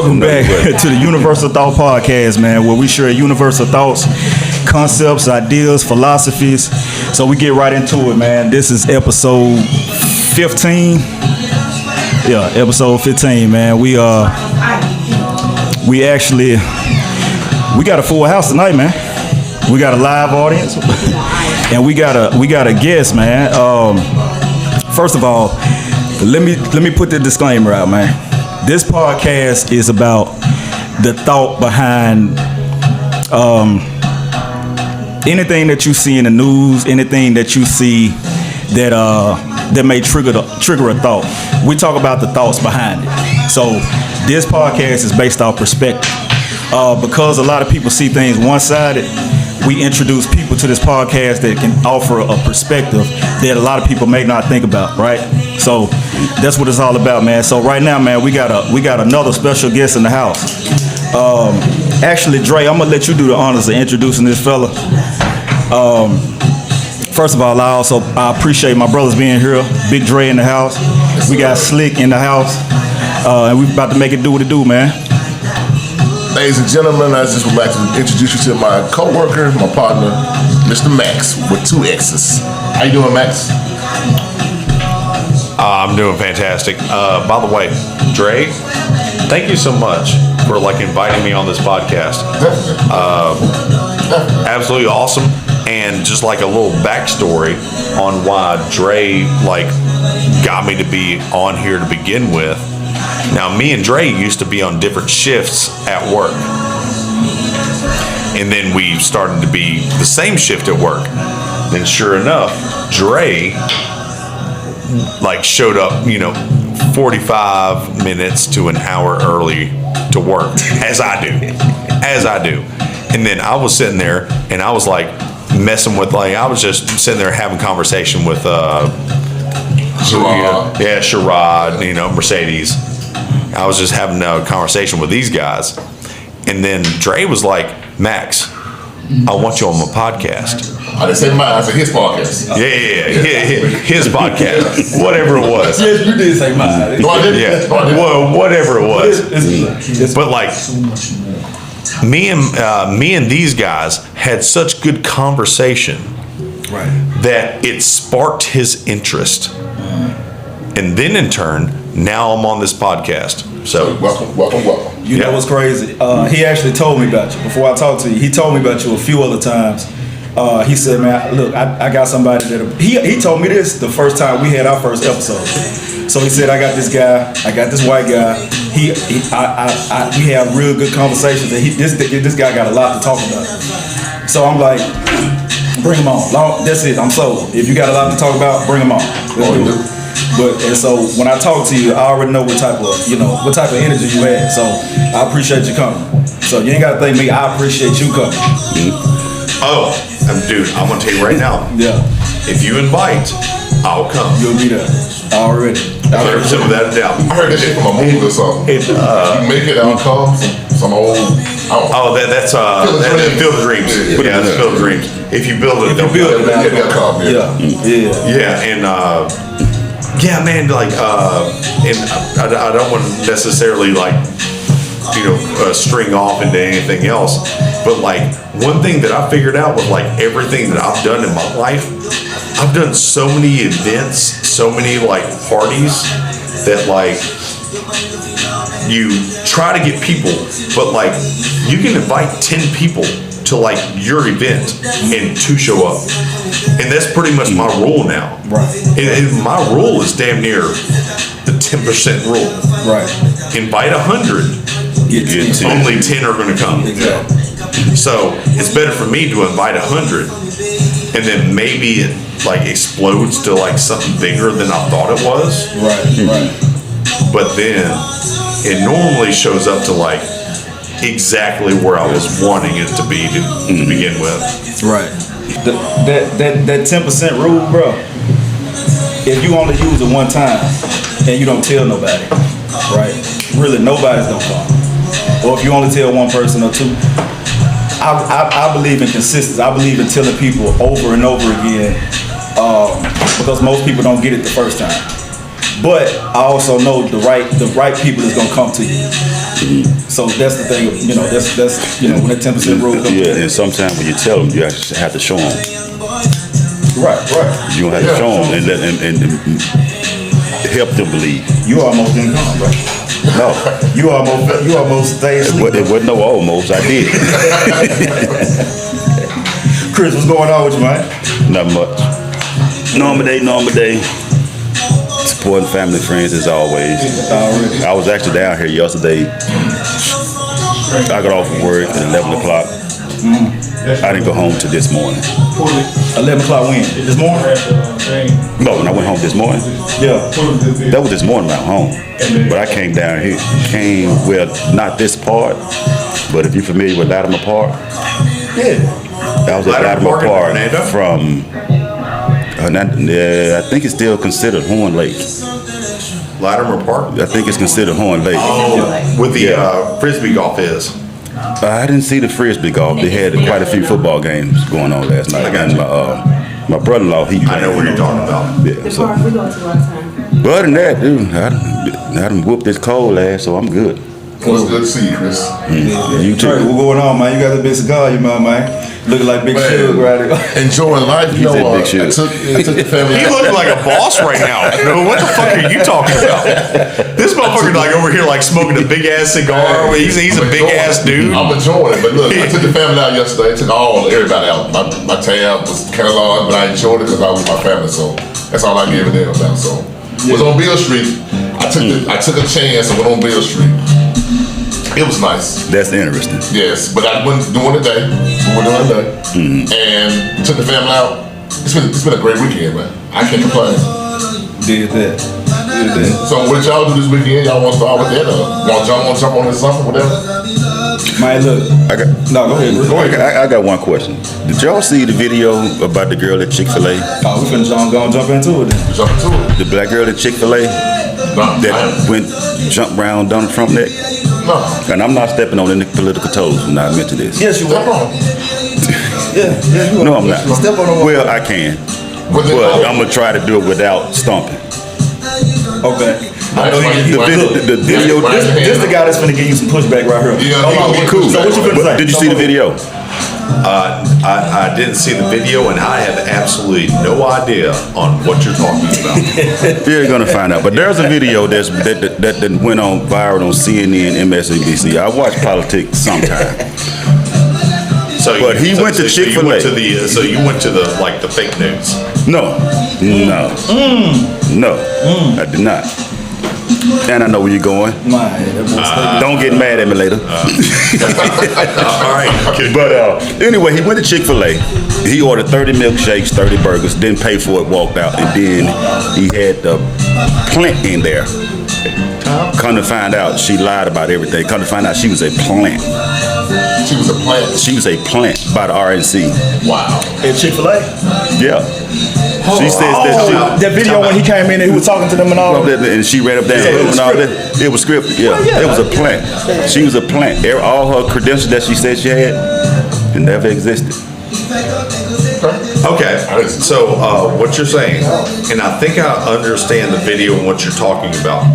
Welcome back to the Universal Thought Podcast, man, where we share universal thoughts, concepts, ideas, philosophies. So we get right into it, man. This is episode 15. Yeah, episode 15, man. We got a full house tonight, man. We got a live audience, and we got a guest, man. First of all, let me put the disclaimer out, man. This podcast is about the thought behind anything that you see in the news, anything that you see that may trigger a thought. We talk about the thoughts behind it. So this podcast is based off perspective. Because a lot of people see things one-sided, we introduce people to this podcast that can offer a perspective that a lot of people may not think about, right? So that's what it's all about, man. So right now, man, we got another special guest in the house. Actually, Dre, I'm gonna let you do the honors of introducing this fella. First of all, I appreciate my brothers being here. Big Dre in the house. We got Slick in the house, and we about to make it do what it do, man. Ladies and gentlemen, I just would like to introduce you to my co-worker, my partner, Mr. Maxx with 2 X's. How you doing, Max? I'm doing fantastic. By the way, Dre, thank you so much for inviting me on this podcast. Absolutely awesome. And just a little backstory on why Dre got me to be on here to begin with. Now, me and Dre used to be on different shifts at work. And then we started to be the same shift at work. Then sure enough, Dre showed up, 45 minutes to an hour early to work, as I do. And then I was sitting there and I was messing with I was just sitting there having conversation with Sherrod, Mercedes. I was just having a conversation with these guys. And then Dre was like, Max, I want you on my podcast. I didn't say mine, I said his podcast. Yeah. His podcast. Whatever it was. Yes, you did say mine. No, I didn't. Yeah. No, I didn't. Well, whatever it was. But me and these guys had such good conversation, Right. that it sparked his interest. And then in turn, now I'm on this podcast. So welcome. You know what's crazy? He actually told me about you before I talked to you. He told me about you a few other times. He said, "Man, look, I got somebody that." He told me this the first time we had our first episode. So he said, "I got this guy. I got this white guy. We have real good conversations. And this guy got a lot to talk about." So I'm like, "Bring him on. That's it. I'm sold. If you got a lot to talk about, bring him on. Let's do it." And so when I talk to you, I already know what type of energy you had. So I appreciate you coming. So you ain't got to thank me. I appreciate you coming. Oh, dude, I'm gonna tell you right now. Yeah. If you invite, I'll come. You'll be there. Already. 100% without a doubt. I heard that shit from a movie or something. You make it, I'll come. Some old. That's Field of Dreams. Yeah, that's Field of Dreams. If you build it, they'll build it. They'll come. Yeah, and yeah, man, and I don't want to necessarily string off into anything else, but one thing that I figured out with everything that I've done in my life, I've done so many events, so many parties that you try to get people, but you can invite 10 people to your event and 2 show up, and that's pretty much my rule now. Right. And my rule is damn near the 10% rule. Right. Invite 100. Only 10 are going to come. Exactly. So it's better for me to invite 100, and then maybe it explodes to something bigger than I thought it was. Right. But then it normally shows up to exactly where I was wanting it to be to begin with. Right. That 10% rule, bro. If you only use it one time and you don't tell nobody, right? Really, nobody's gonna come. Or if you only tell one person or 2, I believe in consistency. I believe in telling people over and over again, because most people don't get it the first time. but I also know the right people is gonna come to you. So that's the thing. That's when that 10% rule comes. Yeah, and sometimes when you tell them, you actually have to show them. Right. You don't have to show them and help them believe. You almost didn't come, bro. No, You almost stayed asleep. it wasn't no almost. I did. Chris, what's going on with you, man? Not much. Normal day. Supporting family, friends as always. Already. I was actually down here yesterday. I got off of work at 11 o'clock. I didn't go home till this morning. 11 o'clock when? This morning? No, when I went home this morning. Yeah. That was this morning when I went home. But I came down here. Not this part, but if you're familiar with Latimer Park, Yeah. I was at Latimer Latimer Park in Park Fernando? from, I think it's still considered Horn Lake. Latimer Park? I think it's considered Horn Lake. Oh, with the frisbee golf is. I didn't see the frisbee golf. They had quite a few football games going on last night. I got And my brother-in-law, he I know what you're talking about. Yeah, The so. park we go to all the time. But other than that, dude, I done whooped this cold ass, so I'm good. Well, it's good to see you, Chris. You Trey, too. what's going on, man? You got the big cigar, you man. Looking like Big Man. Sugar right there. Enjoying life, you He know. said Big I Sugar. took the family. He looks like a boss right now. No, what the fuck are you talking about? This motherfucker like over here like smoking a big ass cigar. He's a I'm big enjoying ass it. dude. I'm enjoying it, but look, I took the family out yesterday. I took everybody out. My tab was kind of large, but I enjoyed it because I was with my family. So that's all I gave a damn about. So was on Beale Street. I took a chance and went on Beale Street. It was nice. That's interesting. Yes, but I went during the day. We were doing the day, and took the family out. It's been a great weekend, man. I can't complain. Did that. So what y'all do this weekend? Y'all want to start with that? Want to jump on this something, whatever? Man, look. No, go ahead. Go ahead. I got one question. Did y'all see the video about the girl at Chick-fil-A? Oh, we finna go jump into it then. Jump into it. The black girl at Chick-fil-A that jumped around Donald Trump neck? No. And I'm not stepping on any political toes when I mention this. Yes, you Step will. on. Yeah, you No, will. I'm not. Step on the Well, I can. But then- But I'm going to try to do it without stomping. Okay. I know you. The video, This the guy that's finna give you some pushback right here. Yeah, Hold on, he gonna cool. get So what you finna say? Did you see the video? I didn't see the video and I have absolutely no idea on what you're talking about. You're gonna find out. But there's a video that went on viral on CNN, MSNBC. I watch politics sometimes. So But he went to Chick-fil-A. So you went to the fake news. No, I did not. And I know where you're going. Man, that boy stay- Don't get mad at me later. All right. Good. But anyway, he went to Chick-fil-A. He ordered 30 milkshakes, 30 burgers, didn't pay for it, walked out, and then he had the plant in there. Come to find out, she lied about everything. Come to find out, she was a plant. She was a plant. She was a plant by the RNC. Wow. At Chick-fil-A? Yeah. She says that she. That video when he came in and he was talking to them and all. And she read up that Yeah, it was and all that. It was scripted. Yeah, yeah, it was a plant. She was a plant. All her credentials that she said she had, it never existed. Okay, so what you're saying, and I think I understand the video and what you're talking about.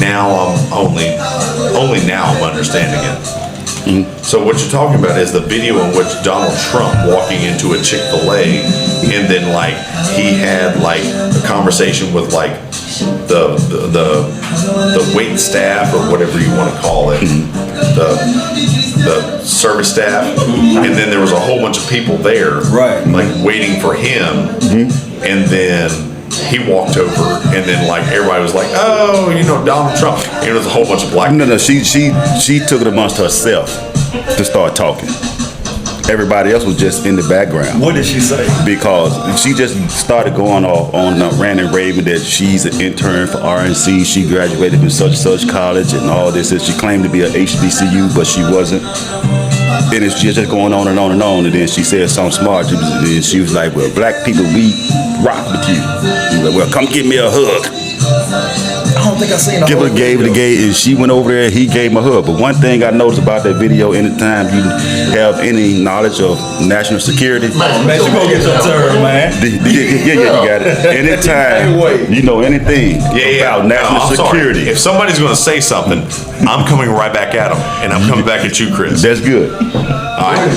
Now I'm only now I'm understanding it. So what you're talking about is the video in which Donald Trump walking into a Chick-fil-A, and then like he had like a conversation with like the wait staff or whatever you want to call it, the service staff, and then there was a whole bunch of people there, Right. like waiting for him, and then he walked over, and then like everybody was like, oh, Donald Trump. And it was a whole bunch of black. No, she took it amongst herself to start talking. Everybody else was just in the background. What did she say? Because she just started going off on rant and raving that she's an intern for RNC. She graduated from such and such college and all this. And she claimed to be a HBCU, but she wasn't. And it's just going on and on and on. And then she said something smart. She was like, well, black people, we rock with you. She was like, well, come give me a hug. I don't think I seen the Give whole her gave it video. a gay, and she went over there. He gave her a hug. But one thing I noticed about that video, anytime you have any knowledge of national security, Man, Man, you gonna get your turn, man. yeah, you got it. Anytime you know anything about national I'm sorry. security, If somebody's going to say something, I'm coming right back at them, and I'm coming back at you, Chris. that's good. All right.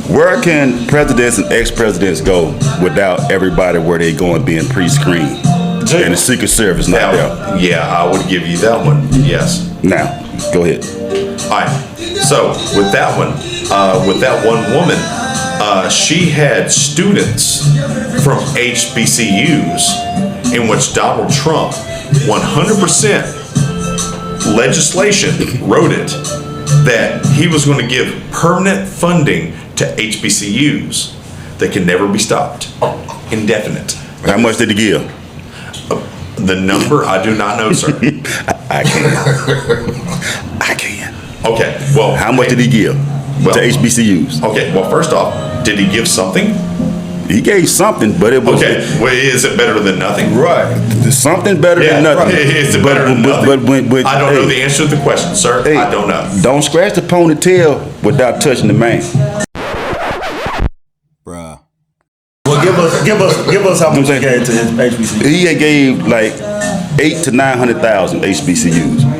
Where can presidents and ex-presidents go without everybody where they going being pre-screened? And the Secret Service not there. Yeah, I would give you that one. Yes. Now, go ahead. All right. So with that one woman, she had students from HBCUs in which Donald Trump, 100% legislation wrote it that he was going to give permanent funding to HBCUs that can never be stopped, indefinite. How much did he give? The number I do not know, sir. I can't. I can't. Okay. Well, How much did he give Well- to HBCUs? Okay. Well, first off, did he give something? He gave something, but it was Okay. Well, is it better than nothing? Right. something better Yeah, than nothing. right. Is it better than nothing? But I don't know the answer to the question, sir. hey, I don't know. Don't scratch the ponytail without touching the man. Bruh. Well, give us how much you gave to his HBCU. He gave like 8 to 900,000 HBCUs.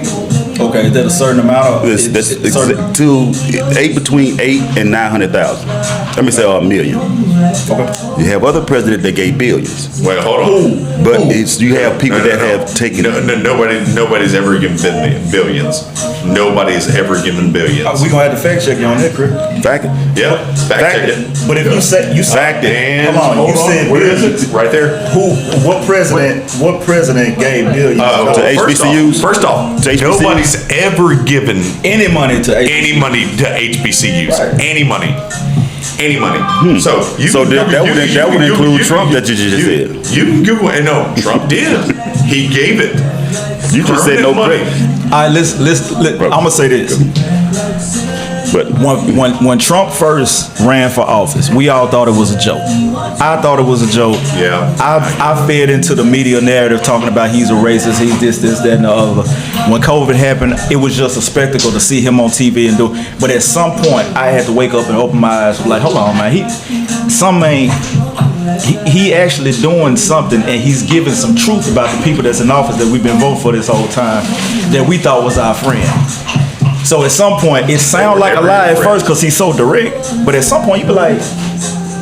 Okay, is that a certain amount of? That's certain, to 8 between 8 and 900,000. Let me say a million. okay. You have other presidents that gave billions, Wait, hold on. but it's you have people that have taken. Nobody's ever given billions. Nobody's ever given billions. We gonna have to fact check you on that, Chris. Fact it. Yeah, fact check it. But if you said Fact it. And hold on, you said where is billions. it? Right there. What president gave billions? Well, To first HBCUs? off, first off, To HBCUs? nobody's ever given Any money to HBCUs? any money to HBCUs. Right. Any money. Any money. So you So that would include Trump that you just said. You can Google and no, Trump did. He gave it. You just said no Permanent break. All right, I'm gonna say this. But When Trump first ran for office, we all thought it was a joke. I thought it was a joke. Yeah. I fed into the media narrative talking about he's a racist, he's this, that, and the other. When COVID happened, it was just a spectacle to see him on TV and do. But at some point, I had to wake up and open my eyes. Like, hold on, man. He actually doing something, and he's giving some truth about the people that's in office that we've been voting for this whole time, that we thought was our friend. So at some point, it sounds like a lie at first because he's so direct, but at some point you be like,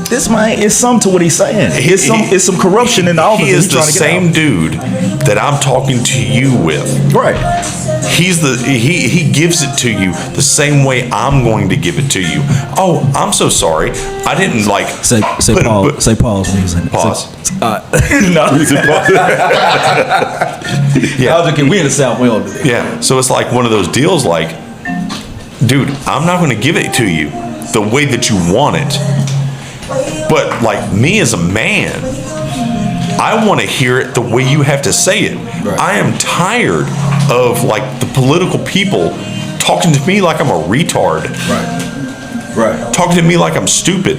this man, it's something to what he's saying. It's some corruption in the office. He that is he's the trying to get same out. dude that I'm talking to you with. Right. He gives it to you the same way I'm going to give it to you. Oh, I'm so sorry. I didn't like Say put- pause. put- Say pause when you say Pause. No. Yeah. We in the South, we don't do that. Yeah. So it's like one of those deals like, dude, I'm not going to give it to you the way that you want it. But like me as a man, I want to hear it the way you have to say it. Right. I am tired of like the political people talking to me like I'm a retard. Right. Talking to me like I'm stupid.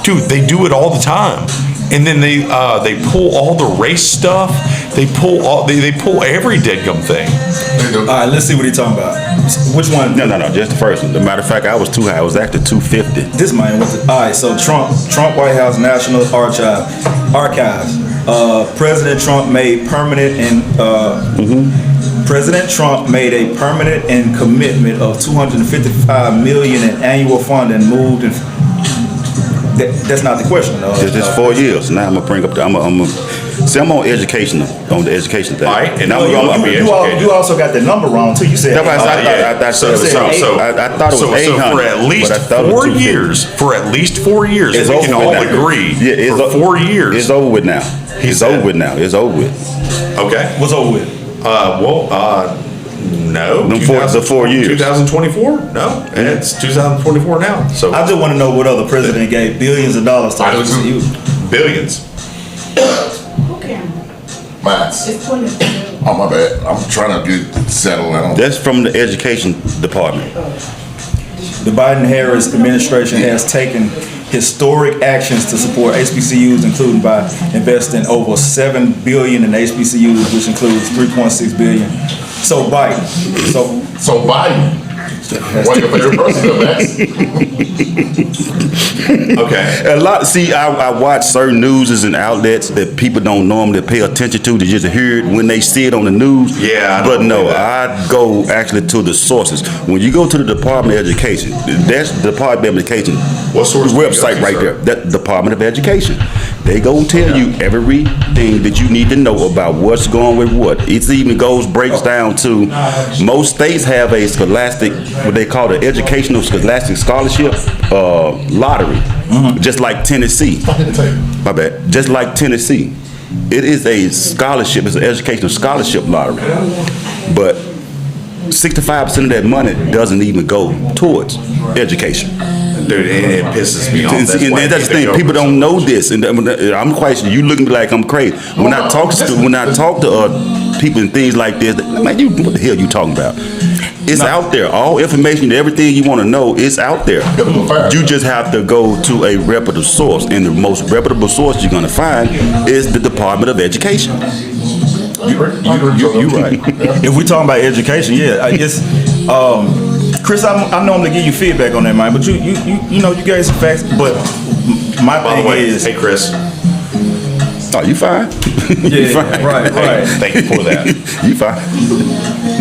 Dude, they do it all the time. And then they pull all the race stuff. They pull every deadgum thing. All right, let's see what he's talking about. Which one? no, just the first one. As a matter of fact, I was too high. I was actually 250. This man went to. All right, so Trump White House National Archives. President Trump made permanent and President Trump made a permanent and commitment of $255 million in annual funding moved. That's not the question, though. Just 4 years. Now I'm gonna bring up. I'm on education thing. All right, and No, you also got the number wrong too. You said I thought it was 800. For at least but I thought it was 250. For at least 4 years, It's we over can with all now. agree. Yeah, it's for 4 years. It's over with now. It's said. over with now. It's over with. Okay. What's over with? No. The 4 years. 2024? No. And it's 2024 now. So I just want to know what other president gave billions of dollars to I do too. HBCU. billions. Okay. Max. It's 20. Oh, my bad. I'm trying to get settled. That's from the education department. The Biden-Harris administration has taken historic actions to support HBCUs, including by investing over $7 billion in HBCUs, which includes $3.6 billion. So Biden. So Biden. One of your favorite person, Max. Okay. A lot. See, I watch certain newses and outlets that people don't normally pay attention to. They just hear it when they see it on the news. Yeah, I but don't no, believe that. I go actually to the sources. When you go to the Department of Education, that's the Department of Education. What source do you go website to, right sir? there? That Department of Education. They go tell you everything that you need to know about what's going with what. It even breaks down to most states have a scholastic, what they call the educational scholastic scholarship lottery, just like Tennessee. My bad. Just like Tennessee, it is a scholarship. It's an educational scholarship lottery, but 65% of that money doesn't even go towards education. Dude, it pisses me off. That's the thing. People don't know this, and I'm quite sure you look at me like I'm crazy. When I talk to people and things like this, man, what the hell you talking about? It's out there. All information, everything you want to know, is out there. You just have to go to a reputable source, and the most reputable source you're going to find is the Department of Education. You right. If we talking about education, yeah, it's Chris. I normally give you feedback on that, man, but you know you gave some facts. But my By thing the way, is, hey Chris. Oh, you fine? yeah, You fine. right. Thank you for that. You fine?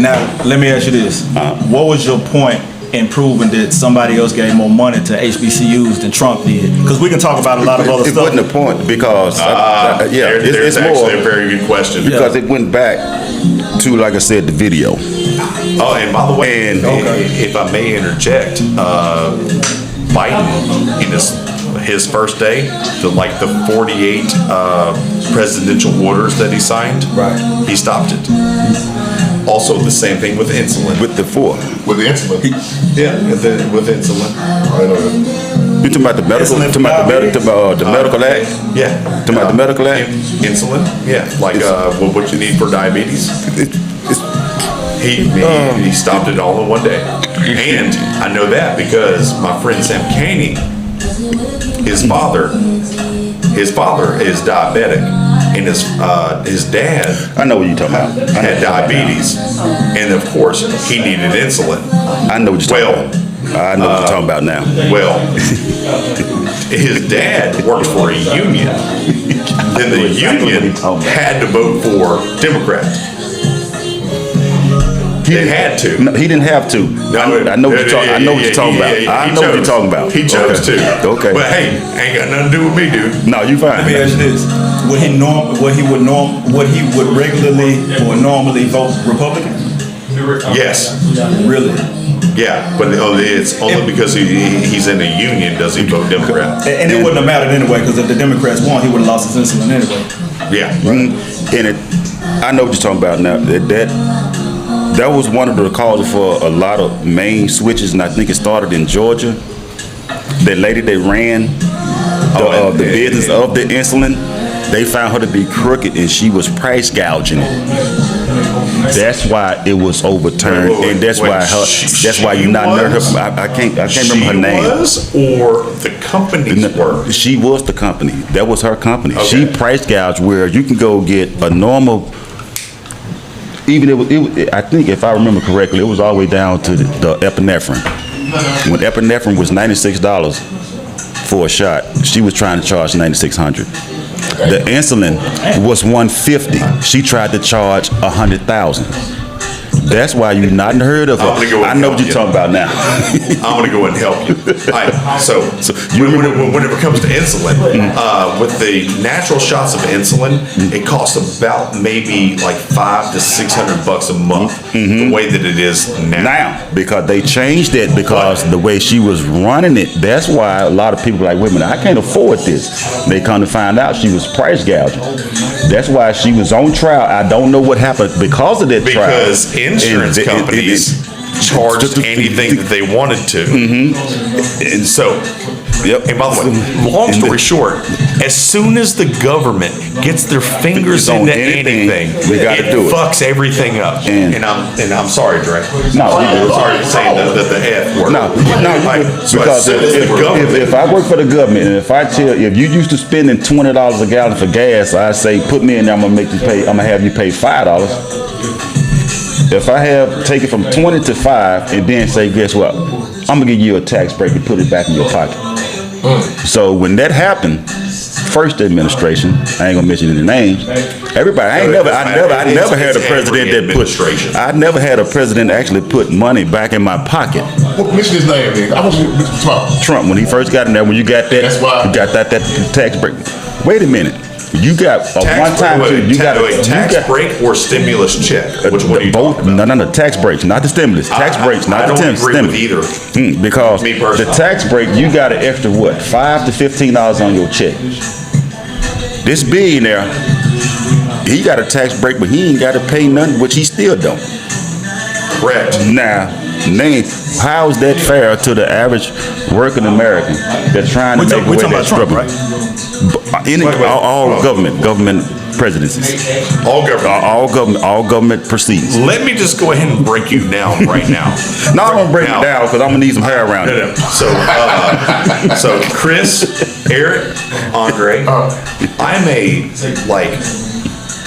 Now let me ask you this: what was your point in proving that somebody else gave more money to HBCUs than Trump did? Because we can talk about a lot of other It stuff. wasn't a point because There's it's more actually a very good question. because it went back to, like I said, the video. Oh, and by the way, And- if I may interject, Biden in his first day, the 48 presidential orders that he signed, Right. he stopped it. Also, the same thing with insulin. With the four. With the insulin. With insulin. You talking about the medical? Insulin Talking about the medical act? Yeah. Talking about the medical act? Insulin. Yeah. Like what you need for diabetes. He stopped it all in one day. And I know that because my friend Sam Caney, his father is diabetic, and his dad I know what you're talking about. had diabetes, and of course he needed insulin. I know what you're talking about. I know what you're talking about now. Well, his dad worked for a union. Then the union had to vote for Democrat. They had to. No, he didn't have to. I know what you're talking. I know what you're talking about. I know what you're talking about. He chose to. Okay. But hey, ain't got nothing to do with me, dude. No, you fine. Let me ask you this: would he regularly or normally vote Republican? Yes. Really? Yeah, but it's only because he's in a union does he vote Democrat. And it wouldn't have mattered anyway, because if the Democrats won, he would have lost his insulin anyway. Yeah. And I know what you're talking about now. That was one of the causes for a lot of main switches, and I think it started in Georgia. That lady that ran the business of the insulin, they found her to be crooked, and she was price gouging it. That's why it was overturned, and that's why you not heard her. I can't remember her name. Or the companies were. She was the company. That was her company. Okay. She price gouged where you can go get a normal. Even I think if I remember correctly, it was all the way down to the epinephrine. When epinephrine was $96 for a shot, she was trying to charge $9,600. The insulin was $150. She tried to charge $100,000. That's why you not heard of her. I know what you're talking about now. I'm gonna go and help you. All right, so whenever it comes to insulin, with the natural shots of insulin, it costs about maybe like $500 to $600 a month. The way that it is now. Because they changed it because the way she was running it, that's why a lot of people are like, wait a minute, I can't afford this. They come to find out she was price gouging. That's why she was on trial. I don't know what happened because of that trial. Because insurance companies charged anything that they wanted to. And so Yep. And by the way, long story short, as soon as the government gets their fingers On into anything, anything, we gotta do it. fucks everything up. And I'm sorry, Dre. No, I'm sorry to say the F word. No, Like, so because as soon as the government, if I work for the government and if you used to spending $20 a gallon for gas, I say put me in there. I'm gonna have you pay $5. If I have take it from 20 to 5 and then say, guess what? I'm gonna give you a tax break and put it back in your pocket. So when that happened, first administration, I ain't gonna mention any names. Everybody, I never had a president that put. I never had a president actually put money back in my pocket. What mention his name, man? I want you to talk. Trump, when he first got in there, when you got that, That's why- you got that tax break. Wait a minute, you got a one time you got a tax break or stimulus check. Which one are you both? talking about? No, tax breaks, not the stimulus. Tax breaks, not I the don't agree with stimulus. either. Because Me the personally. tax break, you got an extra what, $5 to $15 on your check. This billionaire, he got a tax break, but he ain't got to pay nothing, which he still don't. Correct. Now, how is that fair to the average working American that's trying to make We away talking that about Trump, struggle? right? All government presidencies, All government. all government proceedings. Let me just go ahead and break you down right now. No, I'm gonna break Now- it down because I'm gonna need some hair around No, it. no. So Chris, Eric, Andre, I'm a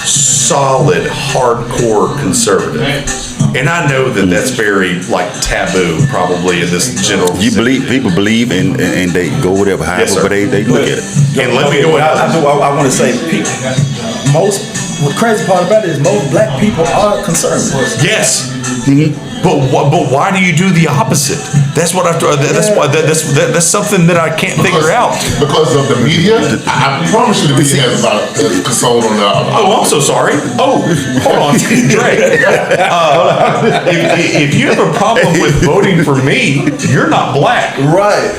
solid, hardcore conservative, and I know that that's very taboo, probably in this general. People believe and they go whatever, however, Yes, sir. but they look at it. And let me go ahead. I want to say, the crazy part about it is most black people are conservative. Yes. But why do you do the opposite? That's what that's something that I can't figure out. Because of the media. I promise you the media has about a console on the. Oh, I'm so sorry. Oh, hold on, Dre. If you have a problem with voting for me, you're not black. Right.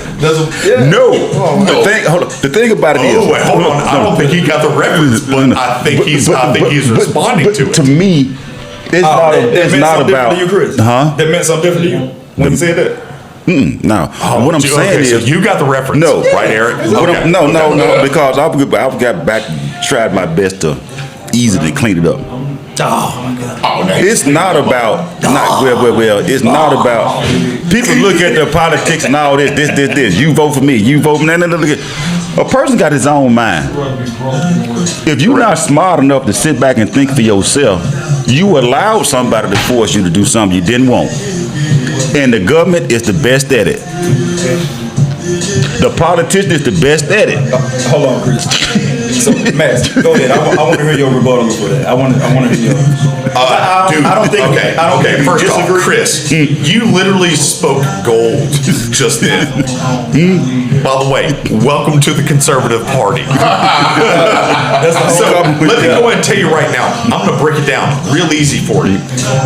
No. The thing about it is. Oh, wait, hold on. I don't think he got the reference, but I think he's responding to it. To me, it's not about. To you, Chris. Huh? That meant something different to you when you said that. No. What I'm saying so is, you got the reference. No. Right, Eric? Okay. No, because I've got back, tried my best to easily clean it up. It's not about, it's not about, people look at the politics and all this, you vote for me, you vote for me. No. A person got his own mind. If you're not smart enough to sit back and think for yourself, you allowed somebody to force you to do something you didn't want. And the government is the best at it. The politician is the best at it. Hold on, Chris. So, Max, go ahead. I want to hear your rebuttal for that. I want to hear your. I don't think. Okay. First off, Chris, you literally spoke gold just then. By the way, welcome to the Conservative Party. So let me go ahead and tell you right now. I'm going to break it down real easy for you.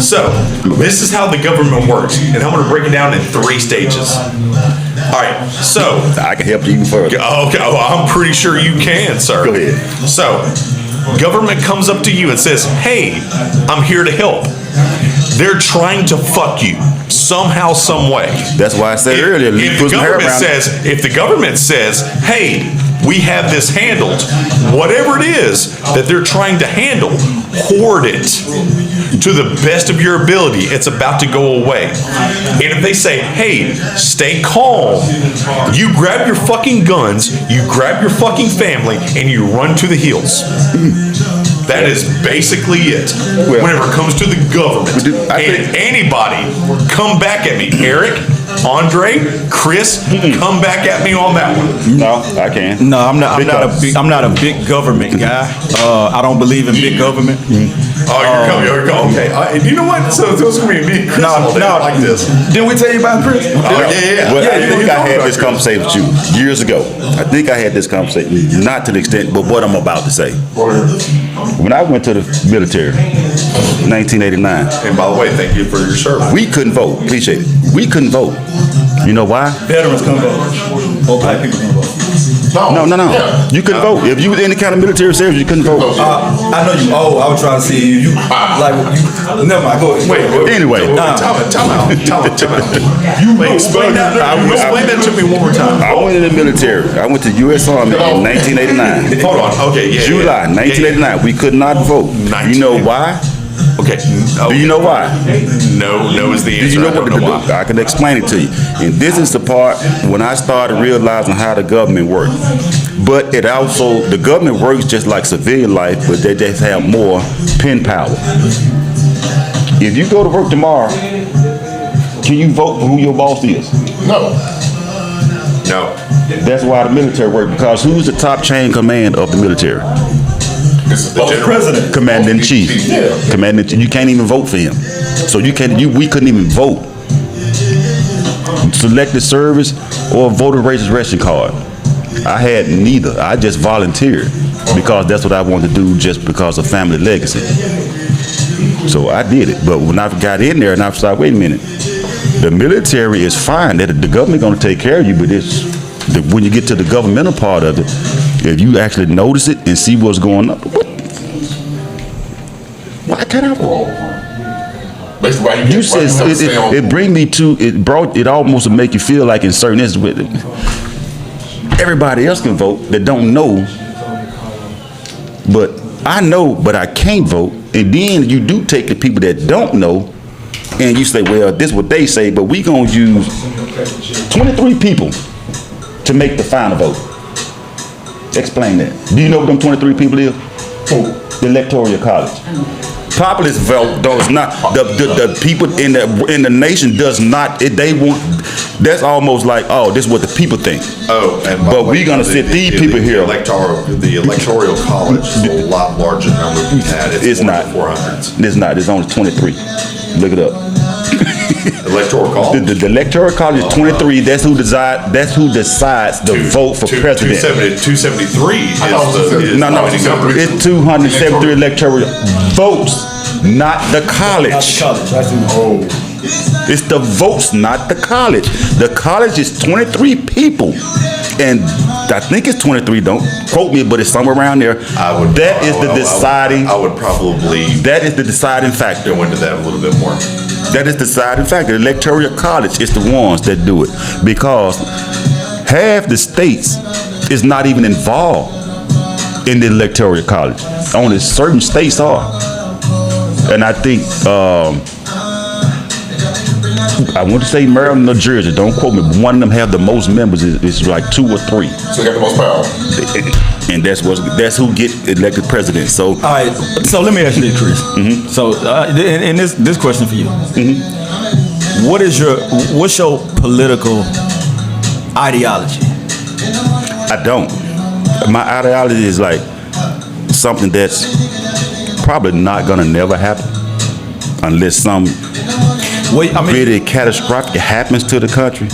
So this is how the government works, and I'm going to break it down in 3 stages. All right, so I can help you even further. okay, well, I'm pretty sure you can, sir. Go ahead. So, government comes up to you and says, "Hey, I'm here to help." They're trying to fuck you somehow, some way. That's why I said earlier, if the government says, "Hey, we have this handled," whatever it is that they're trying to handle, hoard it to the best of your ability. It's about to go away. And if they say, "Hey, stay calm," you grab your fucking guns, you grab your fucking family, and you run to the hills. That is basically it. Whenever it comes to the government, and anybody, come back at me, Eric, Andre, Chris, come back at me on that one. No, I can't. No, I'm not a big government guy. I don't believe in big government. Oh, you're coming. Okay. You know what? So it's going to be me and Chris all day like this. Didn't we tell you about Chris? Yeah. Well, I think I had about this conversation with you years ago. I think I had this conversation, not to the extent, but what I'm about to say. When I went to the military, 1989, And by the way, thank you for your service. we couldn't vote. Appreciate it. We couldn't vote. You know why? Veterans come vote. Or black people come vote. No. Yeah. You couldn't vote. If you was any kind of military service, you couldn't vote. I know you. Oh, I was trying to see you. Like you. Never mind. Go ahead. Wait. Anyway. Time out. Explain that to me one more time. I went in the military. I went to U.S. Army in 1989. Hold on. Okay. Yeah. July 1989. We could not vote. You know why? Okay. Do you know why? No is the answer. Did you know I don't what know why. I can explain it to you. And this is the part when I started realizing how the government works. But it also, the government works just like civilian life, but they just have more pen power. If you go to work tomorrow, can you vote for who your boss is? No. That's why the military works, because who's the top chain command of the military? It's the president. Commander-in-Chief. Yeah. Commander-in-Chief. You can't even vote for him. So we couldn't even vote. Selected service or voter registration card. I had neither. I just volunteered because that's what I wanted to do, just because of family legacy. So I did it. But when I got in there and I thought, wait a minute, the military is fine. That the government going to take care of you, but when you get to the governmental part of it, if you actually notice it and see what's going on, why can't I vote? Basically, why You said have to stay on- it bring me to it almost would make you feel like in certain instances everybody else can vote that don't know, but I know but I can't vote. And then you do take the people that don't know and you say, well, this is what they say, but we gonna use 23 people to make the final vote. Explain that. Do you know what them 23 people is? The Electoral College. Populist vote does not. The people in the nation does not. They want. That's almost like, oh, this is what the people think. Oh, and but we're gonna sit these people here. The electoral college is a lot larger number we've had. It's not. 400s. It's not. It's only 23. Look it up. Electoral college. The electoral college is 23. That's who decides. That's who decides the vote for president. 273 is No. It's 273 electoral votes, not the college. Not the college. I see. It's the votes, not the college. The college is 23 people. And I think it's 23, don't quote me, but it's somewhere around there. That is the deciding. I would probably That is the deciding factor. go into that a little bit more. That is the deciding factor. The electoral college is the ones that do it. Because half the states is not even involved in the electoral college. Only certain states are. And I think I want to say Maryland, New Jersey. Don't quote me. But one of them have the most members. It's like 2 or 3, So you got the most power. and that's who get elected president. So All right. So let me ask you this, Chris. So, and this question for you. What's your political ideology? I don't. My ideology is like something that's probably not gonna never happen unless some really catastrophic happens to the country.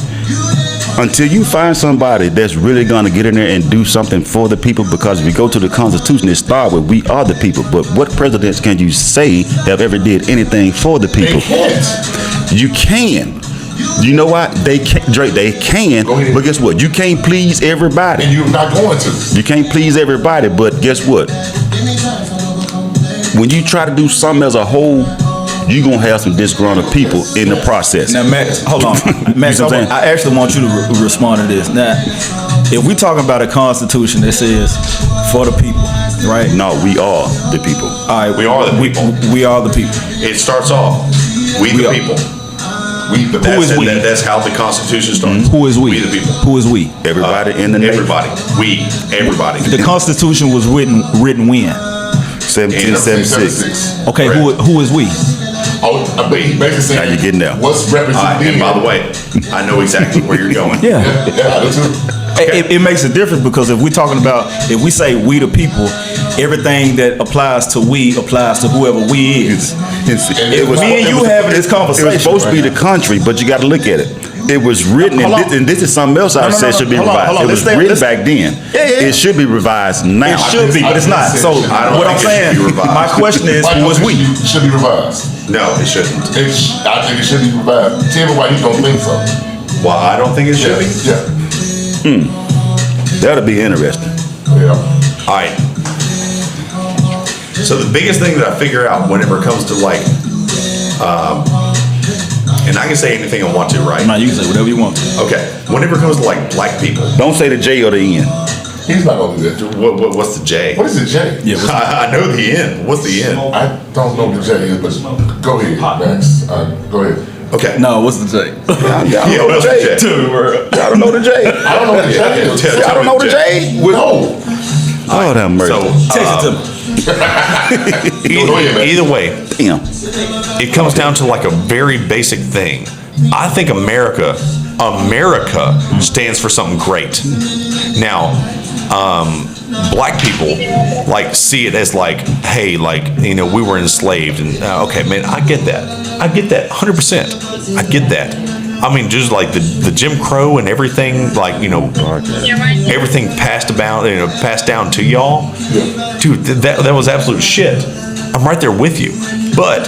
Until you find somebody that's really gonna get in there and do something for the people, because if you go to the Constitution, it starts with we are the people. But what presidents can you say have ever did anything for the people? They can't. You can. You know what? They can, Drake. They can, but guess what? You can't please everybody. And you're not going to. You can't please everybody, but guess what? When you try to do something as a whole, you're going to have some disgruntled people in the process. Now, Max, hold on. Max, You know what I'm saying? I actually want you to respond to this. Now, if we're talking about a constitution that says for the people, right? No, we are the people. All right, We are the people. We are the people. It starts off, we the are. people. Who is we? That's how the Constitution starts. Who is we? We the people. Who is we? Everybody in the nation. Everybody. Everybody. The Constitution was written when? 1776. Okay, Correct. who is we? Oh, I bet he basically saying, Now you're getting there. what's represented And by the way, I know exactly where you're going. Yeah. Yeah, I do too. It makes a difference because if we're talking about, if we say we the people, everything that applies to we applies to whoever we is. It was- Me and you having this It conversation. was supposed to be right the country, but you got to look at it. It was written, Hold on. and this is something else I No, said should be hold on, revised. hold on. It was Let's stay- written let's- back then. Yeah. It should be revised now. It should be, but it's not. So don't what I'm think it should saying, be revised. my question is, Why who don't is you we? think it should be revised? No, it shouldn't. I think it should be revised. Tell me why you don't think so. Well, I don't think it should be. Yeah. That'll be interesting. Yeah. All right. So the biggest thing that I figure out whenever it comes to like, and I can say anything I want to, right? Now you can say whatever you want to. Okay. Whenever it comes to like black people, Don't say the J or the N. He's not gonna do that. what's the J? What is the J? Yeah. I know the N. What's the N? I don't know what the J is, but go ahead, Max. Go ahead. Okay. No, what's the J? Yeah, what's the J? Y'all don't know the J. I don't know what the J is. Tell Y'all don't me know the the J. No. Oh, that mercy. So Text it to me. Go ahead, man. either way, Damn. it comes down to like a very basic thing. I think America stands for something great. Now, black people like see it as like, hey, like, you know, we were enslaved, and okay, man, I get that 100%. I get that. I mean, just like the Jim Crow and everything, like, you know, everything passed down to y'all. Dude, that was absolute shit. I'm right there with you. But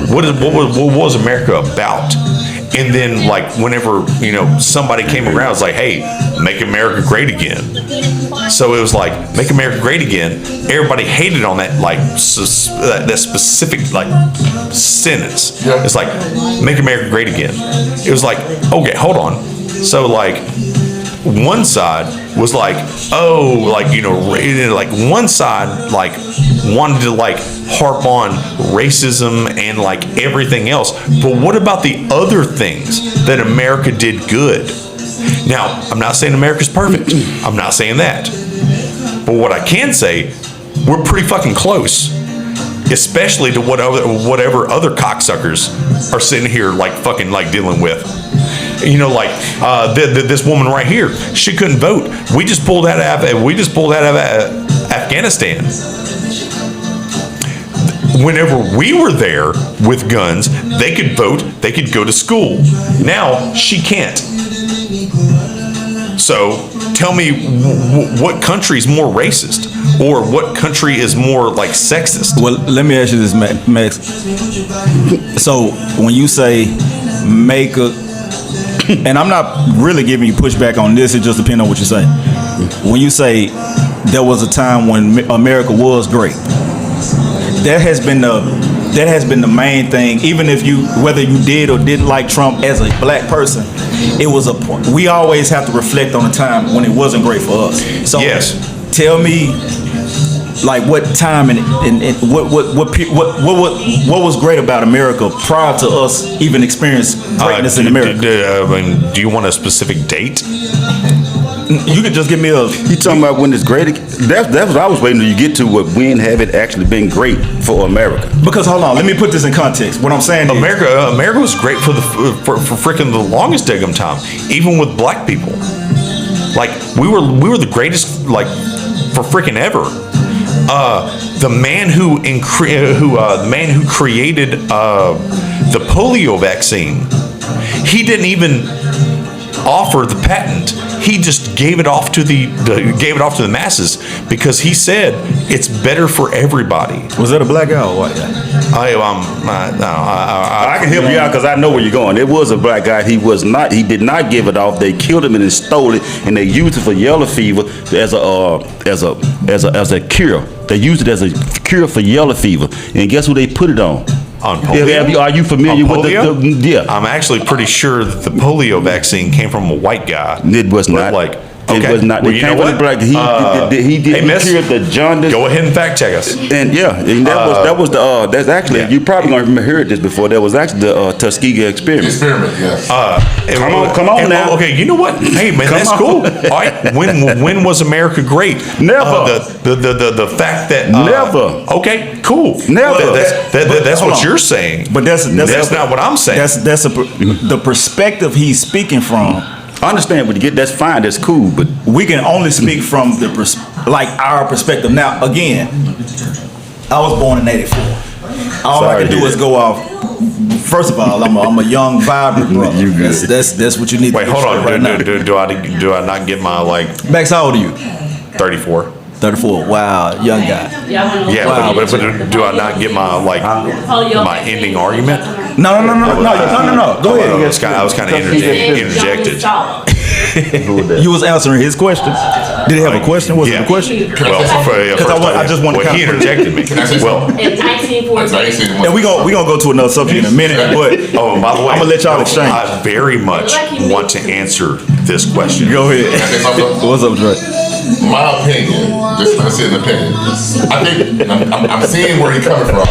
what was America about? And then, like, whenever, you know, somebody came around, it's like, hey, make America great again. So it was like, make America great again. Everybody hated on that, like, that specific, like, sentence. Yeah. It's like, make America great again. It was like, okay, hold on. So, like, one side was like, oh, like, you know, like one side like wanted to like harp on racism and like everything else. But what about the other things that America did good? Now, I'm not saying America's perfect. I'm not saying that. But what I can say, we're pretty fucking close. Especially to whatever other cocksuckers are sitting here like fucking like dealing with. You know, like this woman right here, she couldn't vote. We just pulled out of Afghanistan. Whenever we were there with guns, they could vote, they could go to school. Now she can't. So tell me, what country is more racist, or what country is more like sexist? Well, let me ask you this, Max. So when you say make a, and I'm not really giving you pushback on this, it just depends on what you say. When you say there was a time when America was great, that has been the main thing. Even if whether you did or didn't like Trump as a black person, it was we always have to reflect on a time when it wasn't great for us. So yes. Tell me, like, what time and what was great about America prior to us even experiencing greatness in America? Do you want a specific date? You could just give me a. You talking about when it's great? That's what I was waiting till you get to. When have it actually been great for America? Because hold on, let me put this in context. What I'm saying is, America was great for freaking the longest daggum time, even with black people. Like we were the greatest, like, for freaking ever. The man who created the polio vaccine, he didn't even offer the patent. He just gave it off to the masses because he said it's better for everybody. was that a black guy or white guy? I can help you out because I know where you're going. It was a black guy. He did not give it off. They killed him and then stole it, and they used it for yellow fever as a cure. They used it as a cure for yellow fever. And guess who they put it on? On polio? Are you familiar On with polio? the? Yeah. I'm actually pretty sure that the polio vaccine came from a white guy. It was But, not. like, It okay. was not. Well, It you came know from the what? black. He Hey, miss, cured the jaundice. Go ahead and fact check us. And yeah, and that was the that's actually yeah. you probably gonna heard this before. That was actually the Tuskegee experiment. Experiment, yes. Come on now. Okay, you know what? Hey man, that's on. cool. All right, when was America great? Never. The fact that Never. Okay, cool. Never. That's hold what on. you're saying. But that's not what I'm saying. That's the perspective he's speaking from. I understand what you get. That's fine. That's cool. But We can only speak from our perspective. Now, again, I was born in '84. All I Sorry, can do dude. is go off. First of all, I'm a young, vibrant brother. You good. That's what you need. Wait, to hold get on. straight right now. Do I not get my like Max, how old are you? 34? 34. Wow, young guy. Yeah, Wow. but do I not get my like my ending argument? No. Go ahead. I was kind of interjected. You was answering his question. Did he have a question? Was it a question? Well, I just want to he kind of interjected me. Can I say Well, something? In 1914. And we gonna go to another subject in a minute, but oh, by the way, I'm gonna let y'all exchange. I very much want to answer this question. Go ahead. Can I say something? What's up, Dre? My opinion, just let me say an opinion. I think I'm seeing where he's coming from,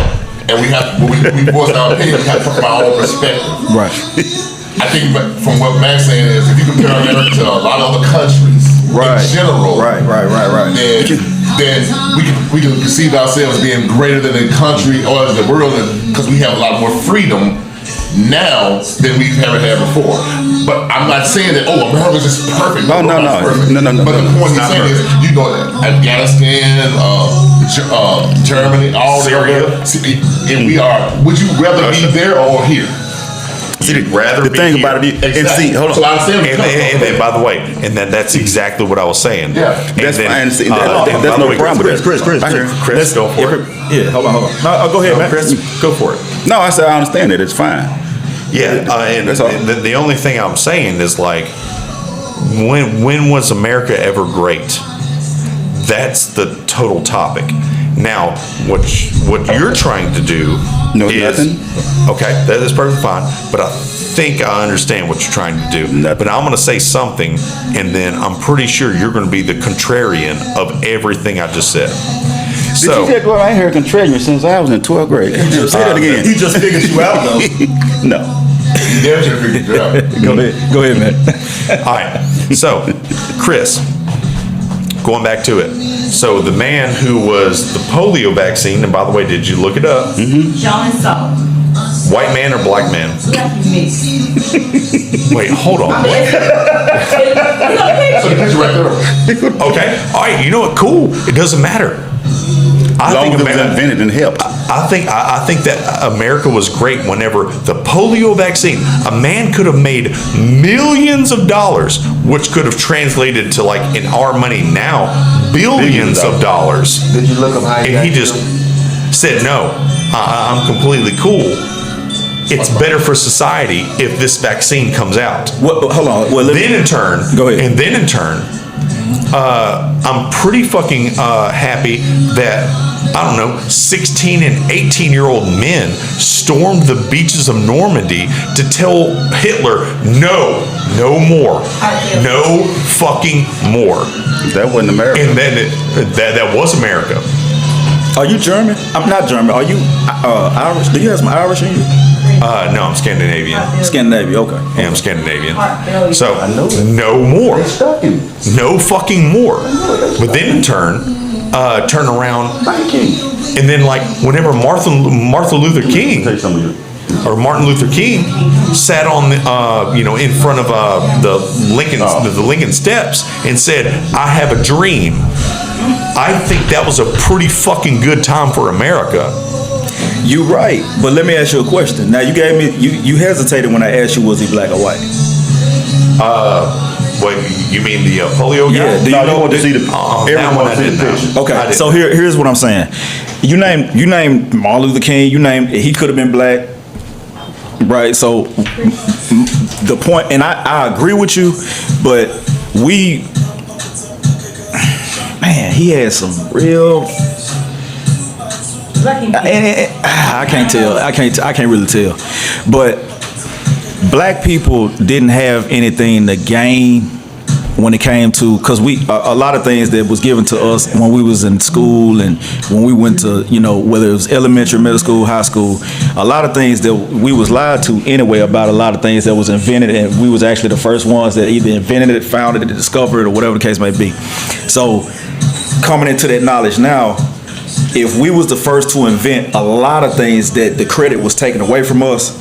and we have when we voice our opinion, we have to come from our own perspective. Right. I think from what Max saying is, if you compare America to a lot of other countries in general, Right. then we can perceive ourselves as being greater than the country or the world because we have a lot more freedom now than we've ever had before. But I'm not saying that America's just perfect. No. But the point he's saying is, Afghanistan, Germany, all the areas, and we are. Would you rather be there or here? See, rather the be thing here. about it, and see, hold on. So I understand where you're And then, by the way, and then that's exactly what I was saying. Yeah. That's fine. And There's by the no way, problem with that. Chris, go for it. Yeah, hold on. No, go ahead, man. Chris, go for it. No, I said I understand it. It's fine. Yeah, and That's all. the only thing I'm saying is like, when was America ever great? That's the total topic. Now, what you're trying to do No, is nothing. okay. That is perfectly fine. But I think I understand what you're trying to do. Nothing. But I'm going to say something, and then I'm pretty sure you're going to be the contrarian of everything I just said. Did you just go out here contrarian since I was in 12th grade? Say that again. He just figured you out though. No. Damn sure figured it out. Go ahead, man. All right. So, Chris, going back to it. So the man who was the polio vaccine, and by the way, did you look it up? John and Solomon. White man or black man? Wait, hold on. So the picture right there. Okay. All right. You know what? Cool. It doesn't matter. As long as it was invented and helped. I think that America was great whenever the polio vaccine, a man could have made millions of dollars, which could have translated to, like, in our money now, billions of dollars. Did you look up how And he just said, no, I'm completely cool. It's better for society if this vaccine comes out. Hold on. Well, Then in turn, Go ahead. And then in turn, I'm pretty fucking happy that, I don't know, 16 and 18-year-old men stormed the beaches of Normandy to tell Hitler, no more. No fucking more. That wasn't America. And then that was America. Are you German? I'm not German. Are you Irish? Do you have some Irish in you? No, I'm Scandinavian. Scandinavia. Okay. Yeah, I'm Scandinavian. So, no more. No fucking more. But then in turn around, and then, like, whenever Martin Luther King sat on the, in front of the Lincoln Steps and said, "I have a dream." I think that was a pretty fucking good time for America. You're right, but let me ask you a question. Now, you gave me you hesitated when I asked you, was he black or white? What you mean, the polio guy? Yeah. Do you No, know you want to see the that one I didn't know. Okay, so here's what I'm saying. You named Martin Luther King. You named he could have been black, right? So the point, and I agree with you, but he had some real. I can't tell. I can't really tell, but black people didn't have anything to gain when it came to, because a lot of things that was given to us when we was in school and when we went to, whether it was elementary, middle school, high school, a lot of things that we was lied to anyway about a lot of things that was invented, and we was actually the first ones that either invented it, founded it, discovered it, or whatever the case may be. So coming into that knowledge now, if we was the first to invent a lot of things that the credit was taken away from us,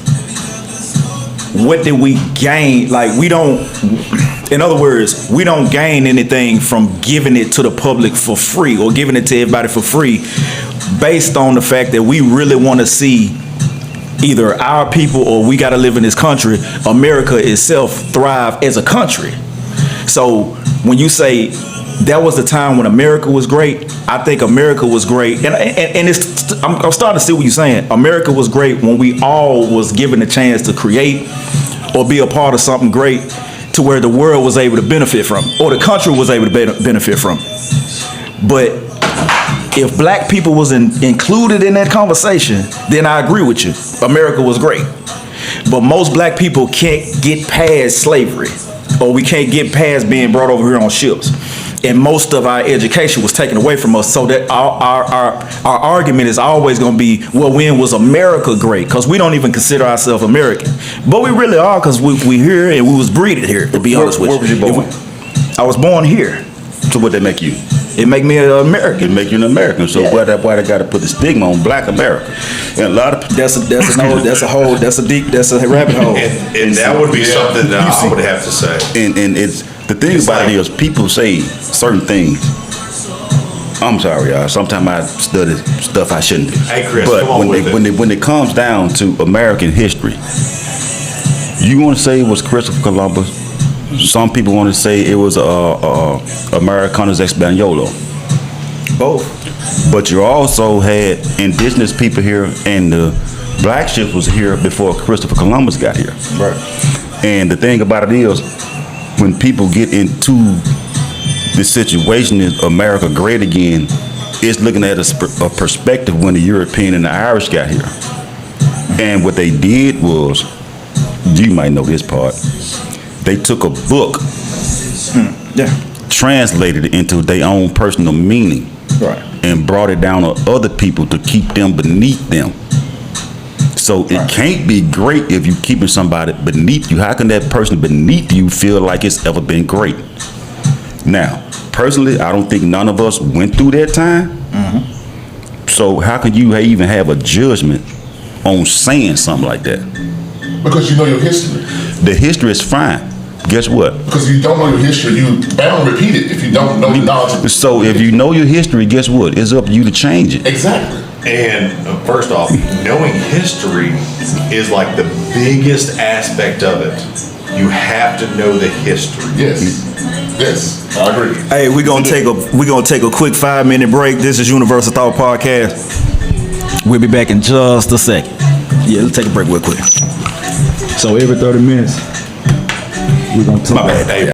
what did we gain? Like, we don't, in other words, we don't gain anything from giving it to the public for free or giving it to everybody for free based on the fact that we really want to see either our people, or we got to live in this country, America itself, thrive as a country. So when you say that was the time when America was great, I think America was great, and I'm starting to see what you're saying. America was great when we all was given a chance to create or be a part of something great to where the world was able to benefit from, or the country was able to benefit from. But if black people was included in that conversation, then I agree with you. America was great. But most black people can't get past slavery, or we can't get past being brought over here on ships. And most of our education was taken away from us, so that our argument is always going to be, well, when was America great? Because we don't even consider ourselves American. But we really are, because we here and we was breeded here, to be honest with you. Where was you born? I was born here. So what that make you? It make me an American. It make you an American. So why they got to put the stigma on Black America? And a lot of That's a rabbit hole. And that would be something that I would have to say. and it's the thing about it is people say certain things. I'm sorry, y'all. Sometimes I study stuff I shouldn't do. Hey, Chris, but come on with it. when it comes down to American history, you want to say it was Christopher Columbus. Some people want to say it was Americanus Españolos. Both. But you also had indigenous people here, and the black ships was here before Christopher Columbus got here. Right. And the thing about it is, when people get into the situation is America great again, it's looking at a perspective when the European and the Irish got here. And what they did was, you might know this part, they took a book, translated it into their own personal meaning, Right. and brought it down on other people to keep them beneath them. So it can't be great if you keeping somebody beneath you. How can that person beneath you feel like it's ever been great? Now, personally, I don't think none of us went through that time. So how can you even have a judgment on saying something like that? Because you know your history. The history is fine. Guess what? Because if you don't know your history, you bound to repeat it if you don't know the knowledge. So if you know your history, guess what? It's up to you to change it. Exactly. And first off, knowing history is like the biggest aspect of it. You have to know the history. Yes. Yes. I agree. Hey, we're gonna take a quick 5-minute break. This is Universal Thought Podcast. We'll be back in just a second. Yeah, let's take a break real quick. So every 30 minutes, we're gonna talk. My bad. Hey,